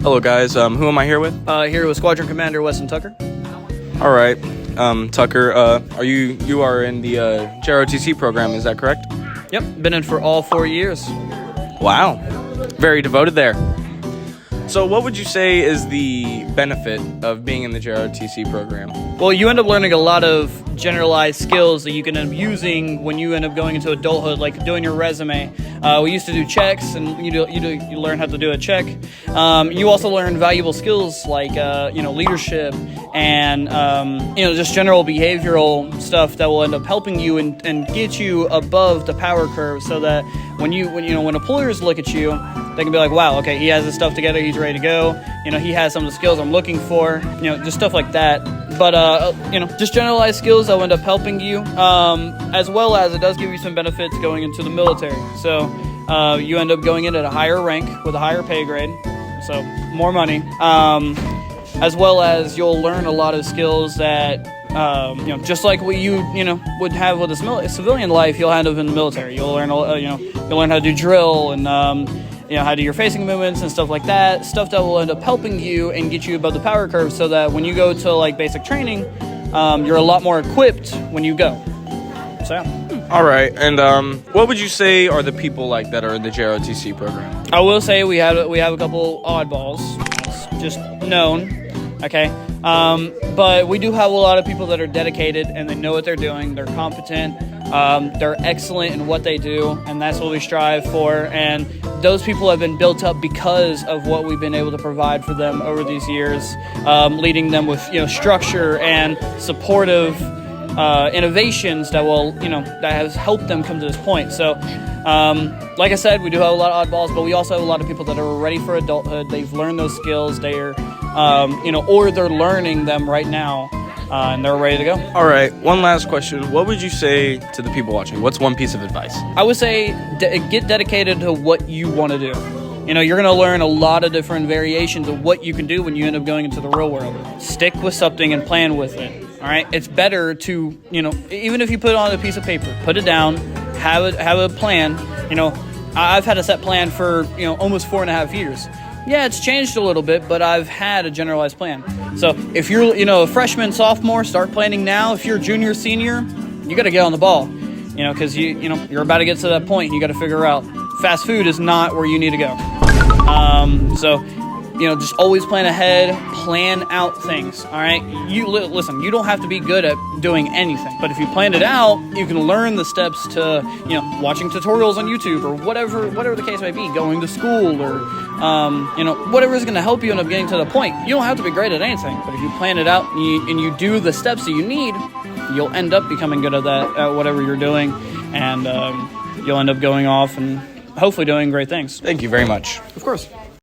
Hello guys, who am I here with? Here with Squadron Commander Weston Tucker. All right, Tucker, you are in the JROTC program, is that correct? Yep, been in for all 4 years. Wow, very devoted there. So what would you say is the benefit of being in the JROTC program? Well, you end up learning a lot of generalized skills that you can end up using when you end up going into adulthood, like doing your resume. We used to do checks, and you learn how to do a check. You also learn valuable skills like leadership and just general behavioral stuff that will end up helping you and get you above the power curve, so that when employers look at you, they can be like, wow, okay, he has his stuff together, he's ready to go. He has some of the skills I'm looking for. Just stuff like that. But just generalized skills that will end up helping you, as well as it does give you some benefits going into the military. So you end up going in at a higher rank with a higher pay grade, so more money, as well as you'll learn a lot of skills that just like what you would have with a civilian life, you'll have in the military. You'll learn you'll learn how to do drill and how to do your facing movements and stuff like that. Stuff that will end up helping you and get you above the power curve, so that when you go to like basic training, you're a lot more equipped when you go. So yeah. All right, and what would you say are the people like that are in the JROTC program? I will say we have a couple oddballs, just known, okay. But we do have a lot of people that are dedicated and they know what they're doing. They're competent. They're excellent in what they do, and that's what we strive for. And those people have been built up because of what we've been able to provide for them over these years, leading them with structure and supportive innovations that will that has helped them come to this point. So like I said, we do have a lot of oddballs, but we also have a lot of people that are ready for adulthood. They've learned those skills. They're or they're learning them right now, and they're ready to go. All right, one last question. What would you say to the people watching? What's one piece of advice? I would say get dedicated to what you want to do. You're going to learn a lot of different variations of what you can do when you end up going into the real world. Stick with something and plan with it. All right, it's better to even if you put it on a piece of paper, put it down, have a plan. I've had a set plan for almost 4.5 years. Yeah, it's changed a little bit, but I've had a generalized plan. So if you're a freshman, sophomore, start planning now. If you're a junior, senior, you got to get on the ball. Because you're about to get to that point, and you got to figure out fast food is not where you need to go. Just always plan ahead, plan out things, all right? Listen, you don't have to be good at doing anything, but if you plan it out, you can learn the steps to, watching tutorials on YouTube or whatever the case may be, going to school or, whatever is going to help you end up getting to the point. You don't have to be great at anything, but if you plan it out and you do the steps that you need, you'll end up becoming good at that, at whatever you're doing, and you'll end up going off and hopefully doing great things. Thank you very much. Of course.